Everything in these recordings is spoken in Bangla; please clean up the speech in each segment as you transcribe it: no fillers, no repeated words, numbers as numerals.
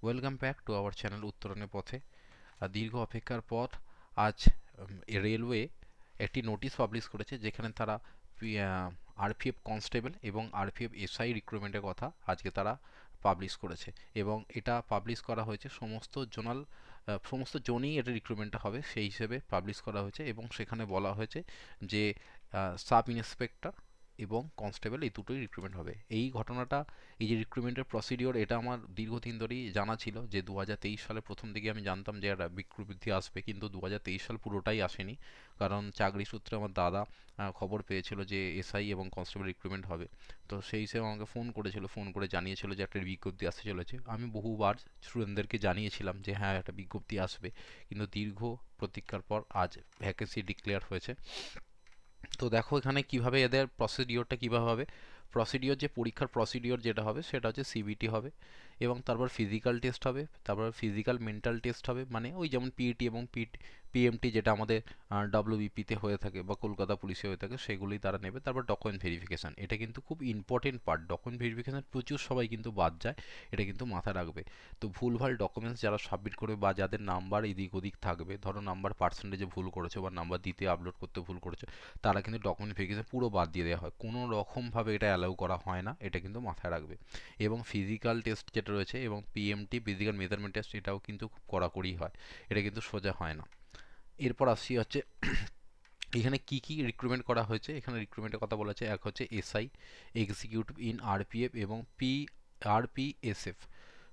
Welcome back to our channel উত্তরণের পথে। দীর্ঘ অপেক্ষার পর আজ রেলওয়ে একটি নোটিশ পাবলিশ করেছে, যেখানে তারা আরপিএফ কনস্টেবল এবং আরপিএফ এসআই রিক্রুটমেন্টের কথা আজকে তারা পাবলিশ করেছে। এবং এটা পাবলিশ করা হয়েছে সমস্ত জোনেই এটা রিক্রুটমেন্টটা হবে সেই হিসেবে পাবলিশ করা হয়েছে। এবং সেখানে বলা হয়েছে যে সাব ইন্সপেক্টর এবং কনস্টেবল এই দুটোই রিক্রুটমেন্ট হবে। এই ঘটনাটা, এই যে রিক্রুটমেন্টের প্রসিডিওর, এটা আমার দীর্ঘদিন ধরেই জানা ছিল। যে 2023 সালের প্রথম দিকে আমি জানতাম যে একটা বিজ্ঞপ্তি আসবে, কিন্তু 2023 সাল পুরোটাই আসেনি। কারণ চাকরি সূত্রে আমার দাদা খবর পেয়েছিল যে এসআই এবং কনস্টেবল রিক্রুটমেন্ট হবে। তো সেই হিসেবে আমাকে ফোন করেছিল, ফোন করে জানিয়েছিল যে একটা বিজ্ঞপ্তি আসতে চলেছে। আমি বহুবার স্টুডেন্টদেরকে জানিয়েছিলাম যে হ্যাঁ, একটা বিজ্ঞপ্তি আসবে, কিন্তু দীর্ঘ প্রতীক্ষার পর আজ ভ্যাকেন্সি ডিক্লেয়ার হয়েছে। তো দেখো এখানে কিভাবে এদের প্রসিডিওরটা কিভাবে হবে। প্রসিডিওর, যে পরীক্ষার প্রসিডিওর যেটা হবে সেটা হচ্ছে সিবিটি হবে, এবং তারপর ফিজিক্যাল টেস্ট হবে, তারপর ফিজিক্যাল মেন্টাল টেস্ট হবে, মানে ওই যেমন পিইটি এবং পিএমটি যেটা আমাদের ডব্লিউবিপিতে হয়ে থাকে বা কলকাতা পুলিশে হয়ে থাকে, সেগুলোই তারা নেবে। তারপর ডকুমেন্ট ভেরিফিকেশান, এটা কিন্তু খুব ইম্পর্টেন্ট পার্ট। ডকুমেন্ট ভেরিফিকেশান প্রচুর সবাই কিন্তু বাদ যায়, এটা কিন্তু মাথায় রাখবে। তো ভুলভাল ডকুমেন্টস যারা সাবমিট করবে বা যাদের নাম্বার এদিক ওদিক থাকবে, ধরো নাম্বার পার্সেন্টেজে ভুল করেছো বা নাম্বার দিতে আপলোড করতে ভুল করেছো, তারা কিন্তু ডকুমেন্ট ভেরিফিকেশন পুরো বাদ দিয়ে দেওয়া হয়। কোনো রকমভাবে এটা অ্যালাউ করা হয় না, এটা কিন্তু মাথায় রাখবে। এবং ফিজিক্যাল টেস্ট যেটা রয়েছে এবং পিএমটি ফিজিক্যাল মেজারমেন্ট টেস্ট, এটাও কিন্তু খুব কড়াকড়ি হয়, এটা কিন্তু সোজা হয় না। এরপর আসছি হচ্ছে এখানে কি কি রিক্রুটমেন্ট করা হয়েছে। এখানে রিক্রুটমেন্টের কথা বলা হচ্ছে, এক হচ্ছে এসআই এক্সিকিউটিভ ইন আরপিএফ এবং আরপিএসএফ।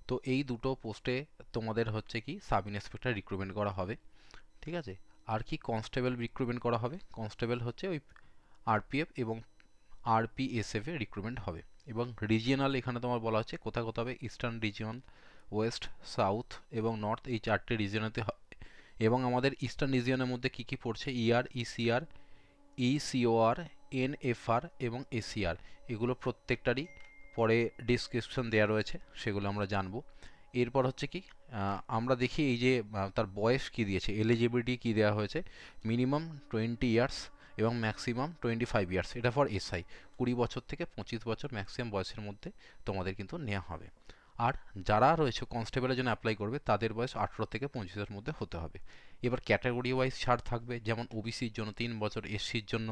তো এই দুটো পোস্টে তোমাদের হচ্ছে কি সাব ইন্সপেক্টর রিক্রুটমেন্ট করা হবে, ঠিক আছে। আর কি কনস্টেবল রিক্রুটমেন্ট করা হবে, কনস্টেবল হচ্ছে ওই আরপিএফ এবং আরপিএসএফ এ রিক্রুটমেন্ট হবে। এবং রিজিয়নাল এখানে তোমার বলা হচ্ছে কোথায় কোথায় হবে, ইস্টার্ন রিজিয়ন, ওয়েস্ট, সাউথ এবং নর্থ, এই চারটে রিজিয়নেতে। এবং আমাদের ইস্টার্ন রিজিয়নের মধ্যে কি কি পড়ছে, ইআর, ইসিআর, ইসিওআর, এনএফআর এবং এসিআর, এগুলো প্রত্যেকটারই পরে ডিসক্রিপশন দেওয়া রয়েছে, সেগুলো আমরা জানবো। এরপর হচ্ছে কি, আমরা দেখি এই যে তার বয়স কি দিয়েছে, এলিজিবিলিটি কি দেওয়া হয়েছে, মিনিমাম 20 ইয়ার্স এবং ম্যাক্সিমাম 25 ইয়ার্স, এটা ফর এসআই। 20 বছর থেকে 25 বছর ম্যাক্সিমাম বয়সের মধ্যে তোমাদের কিন্তু নেওয়া হবে। আর যারা রয়েছে কনস্টেবলের জন্য অ্যাপ্লাই করবে, তাদের বয়স 18 থেকে 25-এর মধ্যে হতে হবে। এবার ক্যাটাগরি ওয়াইজ ছাড় থাকবে, যেমন ওবিসির জন্য 3 বছর, এসসির জন্য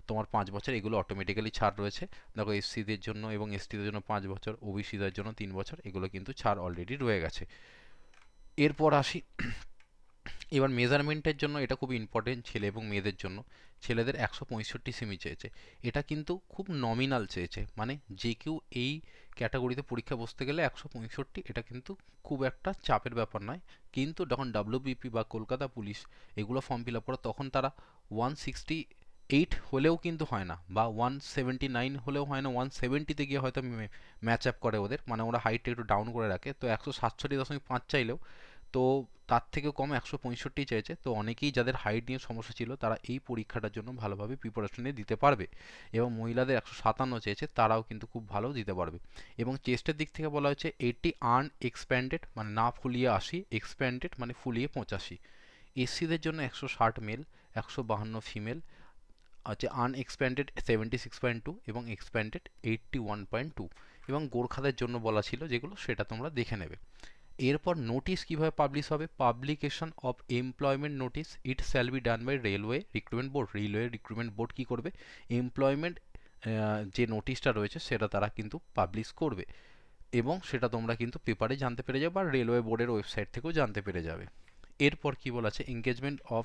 তোমার 5 বছর, এগুলো অটোমেটিক্যালি ছাড় রয়েছে। দেখো এসসিদের জন্য এবং এসটিদের জন্য 5 বছর, ওবিসিদের জন্য 3 বছর, এগুলো কিন্তু ছাড় অলরেডি রয়ে গেছে। এরপর আসি, এবার মেজারমেন্টের জন্য এটা খুব ইম্পর্টেন্ট ছেলে এবং মেয়েদের জন্য। ছেলেদের 165 সেমি চেয়েছে, এটা কিন্তু খুব নমিনাল চেয়েছে, মানে যে কেউ এই ক্যাটাগরিতে পরীক্ষা বসতে গেলে 165, এটা কিন্তু খুব একটা চাপের ব্যাপার নয়। কিন্তু যখন ডাব্লিউবিপি বা কলকাতা পুলিশ এগুলো ফর্ম ফিল আপ করে, তখন তারা 168 হলেও কিন্তু হয় না, বা 179 হলেও হয় না, 170-তে গিয়ে হয়তো ম্যাচ আপ করে ওদের, মানে ওরা হাইটটা একটু ডাউন করে রাখে। তো 167.5 চাইলেও তো তার থেকে কম 165 চাইছে। তো অনেকেই যাদের হাইট নিয়ে সমস্যা ছিল, তারা এই পরীক্ষাটার জন্য ভালোভাবে প্রিপারেশন নিয়ে দিতে পারবে। এবং মহিলাদের 157 চেয়েছে, তারাও কিন্তু খুব ভালো দিতে পারবে। এবং চেস্টের দিক থেকে বলা হচ্ছে 80 আনএক্সপ্যান্ডেড, মানে না ফুলিয়ে 80, এক্সপ্যান্ডেড মানে ফুলিয়ে 85। এসসিদের জন্য 160 মেল, 152 ফিমেল, হচ্ছে আনএক্সপ্যান্ডেড 76.2 এবং এক্সপ্যান্ডেড 81.2। এবং গোর্খাদের জন্য বলা ছিল যেগুলো, সেটা তোমরা দেখে নেবে। এরপর নোটিশ কিভাবে পাবলিশ হবে, publication of employment notice, it shall be done by railway recruitment board. Railway recruitment board কী করবে, এমপ্লয়মেন্ট যে নোটিশটা রয়েছে সেটা তারা কিন্তু পাবলিশ করবে, এবং সেটা তোমরা কিন্তু পেপারে জানতে পেরে যাবে বা রেলওয়ে বোর্ডের ওয়েবসাইট থেকেও জানতে পেরে যাবে। এরপর কি বলা আছে, engagement of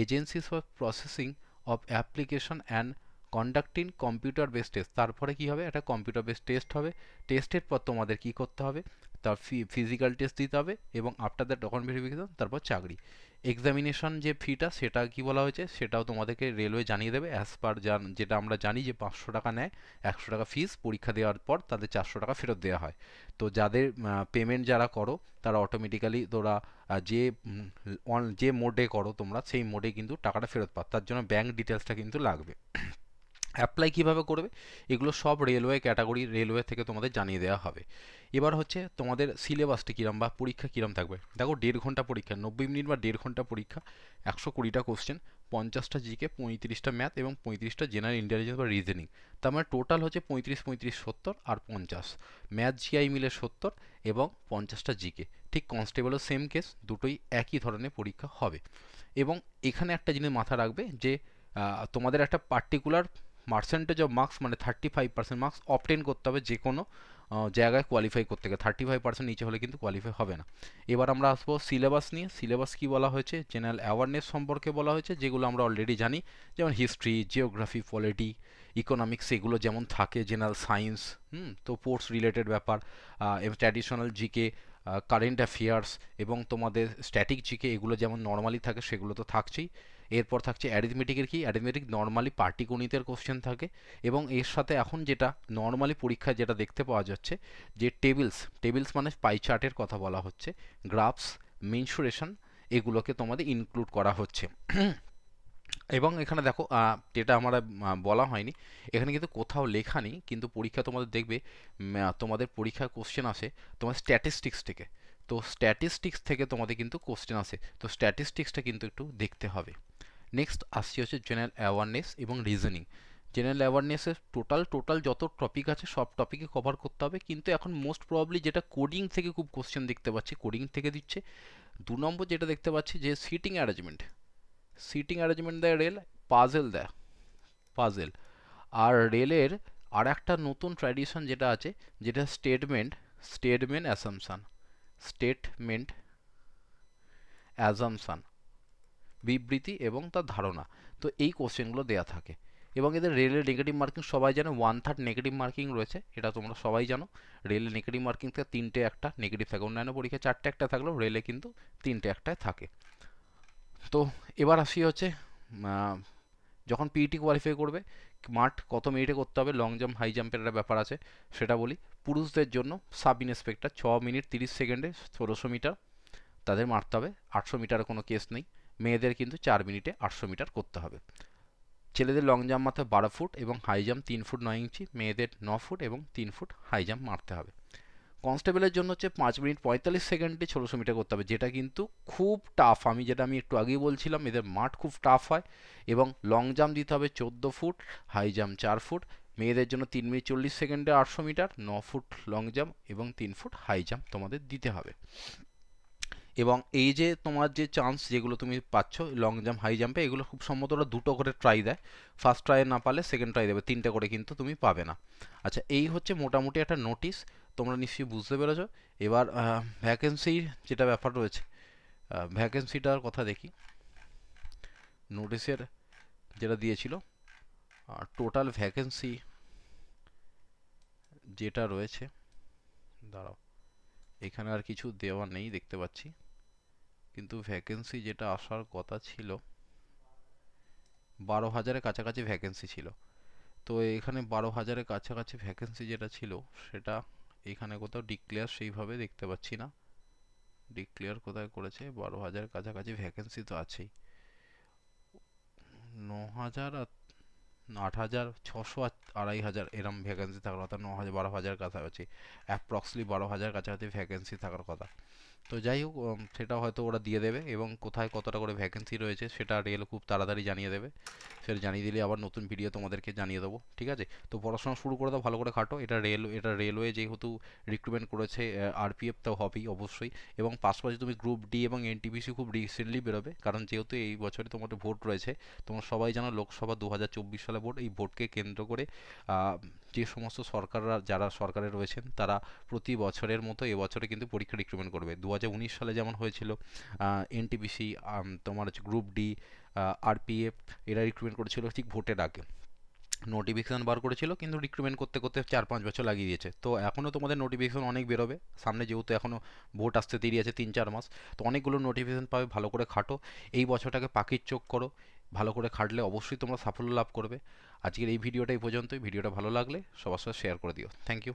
agencies for processing of application and conducting computer based test. তারপরে কি হবে, একটা কম্পিউটার বেসড টেস্ট হবে। টেস্টের পর তোমাদের কি করতে হবে, তার ফিজিক্যাল টেস্ট দিতে হবে, এবং আফটার দ্যাট ডকুমেন্ট ভেরিফিকেশন, তারপর চাকরি। এক্সামিনেশন যে ফিটা, সেটা কি বলা হয়েছে, সেটাও তোমাদেরকে রেলওয়ে জানিয়ে দেবে। অ্যাজ পার যেটা আমরা জানি যে 500 টাকা নেয়, 100 টাকা ফিস, পরীক্ষা দেওয়ার পর তাদের 400 টাকা ফেরত দেওয়া হয়। তো যাদের পেমেন্ট যারা করো, তারা অটোমেটিক্যালি তোরা যে মোডে করো তোমরা, সেই মোডে কিন্তু টাকাটা ফেরত পাও। তার জন্য ব্যাঙ্ক ডিটেলসটা কিন্তু লাগবে। অ্যাপ্লাই কিভাবে করবে এগুলো সব রেলওয়ে ক্যাটাগরি রেলওয়ে থেকে তোমাদের জানিয়ে দেওয়া হবে। এবার হচ্ছে তোমাদের সিলেবাসটা কীরম বা পরীক্ষা কীরম থাকবে। দেখো 1.5 ঘন্টা পরীক্ষা, 90 মিনিট বা 1.5 ঘন্টা পরীক্ষা, 120টা কোশ্চেন, 50টা জিকে, 35টা ম্যাথ এবং 35টা জেনারেল ইন্টেলিজেন্স বা রিজনিং। তার মানে টোটাল হচ্ছে 35, 35, 70 আর 50। ম্যাথ জিআই মিলে 70 এবং 50টা জিকে। ঠিক কনস্টেবলও সেম কেস, দুটোই একই ধরনের পরীক্ষা হবে। এবং এখানে একটা জিনিস মাথা রাখবে যে তোমাদের একটা পার্টিকুলার পার্সেন্টেজ অফ মার্কস মানে 35% মার্কস অবটেন করতে হবে যে কোনো জায়গায় কোয়ালিফাই করতে গেলে। 35% নিচে হলে কিন্তু কোয়ালিফাই হবে না। এবার আমরা আসবো সিলেবাস নিয়ে। সিলেবাস কি বলা হয়েছে, জেনারেল অ্যাওয়ারনেস সম্পর্কে বলা হয়েছে, যেগুলো আমরা অলরেডি জানি, যেমন হিস্ট্রি, জিওগ্রাফি, পলিটি, ইকোনমিক্স, এগুলো যেমন থাকে, জেনারেল সায়েন্স, তো স্পোর্টস রিলেটেড ব্যাপার, ট্র্যাডিশনাল জিকে, কারেন্ট অ্যাফেয়ার্স এবং তোমাদের স্ট্যাটিক জিকে, এগুলো যেমন নর্মালি থাকে সেগুলো তো থাকছেই। এরপর থাকছে অ্যারিথমেটিকের কি, অ্যারিথমেটিক নর্মালি পাটিগণিতের কোশ্চেন থাকে এবং এর সাথে এখন যেটা নর্মালি পরীক্ষায় যেটা দেখতে পাওয়া যাচ্ছে যে টেবিলস মানে পাই চার্টের কথা বলা হচ্ছে, গ্রাফস, মেনসুরেশন, এগুলোকে তোমাদের ইনক্লুড করা হচ্ছে। এবং এখানে দেখো যেটা আমার বলা হয়নি, এখানে কিন্তু কোথাও লেখা নেই, কিন্তু পরীক্ষা তোমাদের দেখবে তোমাদের পরীক্ষার কোশ্চেন আসে তোমার স্ট্যাটিস্টিক্স থেকে। তো স্ট্যাটিস্টিক্স থেকে তোমাদের কিন্তু কোশ্চেন আসে, তো স্ট্যাটিস্টিক্সটা কিন্তু একটু দেখতে হবে। নেক্সট আসছি হচ্ছে জেনারেল অ্যাওয়ারনেস এবং রিজনিং। জেনারেল অ্যাওয়ারনেসের টোটাল যত টপিক আছে সব টপিকে কভার করতে হবে, কিন্তু এখন মোস্ট প্রবাবলি যেটা কোডিং থেকে খুব কোশ্চেন দেখতে পাচ্ছি, কোডিং থেকে দিচ্ছে। 2 নম্বর যেটা দেখতে পাচ্ছি যে সিটিং অ্যারেঞ্জমেন্ট দেয় রেল, পাজেল। আর রেলের আর একটা নতুন ট্র্যাডিশন যেটা আছে, যেটা স্টেটমেন্ট অ্যাজামশন, বিবৃতি এবং তার ধারণা। তো এই কোশ্চেনগুলো দেয়া থাকে এবং এদের রেলের নেগেটিভ মার্কিং সবাই জানে, 1/3 নেগেটিভ মার্কিং রয়েছে, এটা তোমরা সবাই জানো। রেলের নেগেটিভ মার্কিং থেকে 3টে একটা নেগেটিভ থাকে, অন্যান্য পরীক্ষায় 4টে একটা থাকলেও রেলে কিন্তু 3টে একটাই থাকে। তো এবার আসি হচ্ছে যখন পিইটি কোয়ালিফাই করবে মাঠ কত মিনিটে করতে হবে, লং জাম্প হাই জাম্পের একটা ব্যাপার আছে সেটা বলি। পুরুষদের জন্য সাব ইন্সপেক্টর 6 মিনিট 30 সেকেন্ডে 1600 মিটার তাদের মারতে হবে, 800 মিটারে কোনো কেস নেই। মেয়েদের কিন্তু 4 মিনিটে 800 মিটার করতে হবে। ছেলেদের লং জাম্প মারতে 12 ফুট এবং হাই জাম্প 3 ফুট 9 ইঞ্চি, মেয়েদের 9 ফুট এবং 3 ফুট হাই জাম্প মারতে হবে। কনস্টেবলের জন্য হচ্ছে 5 মিনিট 45 সেকেন্ডে 1600 মিটার করতে হবে, যেটা কিন্তু খুব টাফ। আমি একটু আগেই বলছিলাম, এদের মাঠ খুব টাফ হয়। এবং লং জাম্প দিতে হবে 14 ফুট, হাই জাম্প 4 ফুট। মেয়েদের জন্য 3 মিনিট 40 সেকেন্ডে 800 মিটার, 9 ফুট লং জাম্প এবং 3 ফুট হাই জাম্প তোমাদের দিতে হবে। এবং এই যে তোমার যে চান্স যেগুলো তুমি পাচ্ছ লং জাম্প হাই জাম্পে, এগুলো খুব সম্ভবত ওরা 2টো করে ট্রাই দেয়, ফার্স্ট ট্রাই না পারলে সেকেন্ড ট্রাই দেবে, 3টে করে কিন্তু তুমি পাবে না। আচ্ছা, এই হচ্ছে মোটামুটি একটা নোটিশ, তোমরা নিশ্চয়ই বুঝতে পেরেছো। এবার ভ্যাকেন্সির যেটা ব্যাপার রয়েছে, ভ্যাকেন্সিটার কথা দেখি। নোটিশের যেটা দিয়েছিল টোটাল ভ্যাকেন্সি যেটা রয়েছে, দাঁড়াও, এখানে আর কিছু দেওয়া নেই দেখতে পাচ্ছি, কিন্তু ভ্যাকেন্সি যেটা আসার কথা ছিল 12,000-এর কাছাকাছি ভ্যাকেন্সি ছিল। তো এখানে 12,000-এর কাছাকাছি ভ্যাকেন্সি যেটা ছিল সেটা এখানে কোথাও ডিক্লেয়ার সেইভাবে দেখতে পাচ্ছি না। ডিক্লেয়ার কোথায় করেছে? 12,000-এর কাছাকাছি ভ্যাকেন্সি তো আছেই, 9,000 আর 8,000, 600 আর 2,500 এরম ভ্যাকেন্সি থাকার কথা। 9,000 12,000 কাছাকাছি, অ্যাপ্রক্সলি 12,000 কাছাকাছি ভ্যাকেন্সি থাকার কথা। তো যাই হোক, সেটা হয়তো ওরা দিয়ে দেবে এবং কোথায় কতটা করে ভ্যাকেন্সি রয়েছে সেটা রেল খুব তাড়াতাড়ি জানিয়ে দেবে। সেটা জানিয়ে দিলে আবার নতুন ভিডিও তোমাদেরকে জানিয়ে দেবো, ঠিক আছে? তো পড়াশোনা শুরু করে দাও, ভালো করে খাটো। এটা রেলওয়ে যেহেতু রিক্রুটমেন্ট করেছে, আরপিএফ তো হবেই অবশ্যই। এবং পাশাপাশি তুমি গ্রুপ ডি এবং এনটিপিসি খুব রিসেন্টলি বেরোবে, কারণ যেহেতু এই বছরে তোমাদের ভোট রয়েছে। তোমরা সবাই জানো লোকসভা 2024 সালে ভোট। এই ভোটকে কেন্দ্র করে যে সমস্ত সরকাররা যারা সরকারে রয়েছেন তারা প্রতি বছরের মতো এবছরে কিন্তু পরীক্ষা রিক্রুটমেন্ট করবে। 2019 সালে যেমন হয়েছিল, এনটিপিসি, তোমার হচ্ছে গ্রুপ ডি, আরপিএফ, এরা রিক্রুটমেন্ট করেছিল ঠিক ভোটের আগে। নোটিফিকেশান বার করেছিল, কিন্তু রিক্রুটমেন্ট করতে করতে 4-5 বছর লাগিয়ে দিয়েছে। তো এখনও তোমাদের নোটিফিকেশান অনেক বেরোবে সামনে, যেহেতু এখনও ভোট আসতে দেরি আছে 3-4 মাস। তো অনেকগুলো নোটিফিকেশান পাবে, ভালো করে খাটো। এই বছরটাকে পাখির চোখ করো, ভালো করে খাটলে অবশ্যই তোমরা সাফল্য লাভ করবে। আজকের এই ভিডিওটা এই পর্যন্তই। ভিডিওটা ভালো লাগলে সবার সাথে শেয়ার করে দিও। Thank you.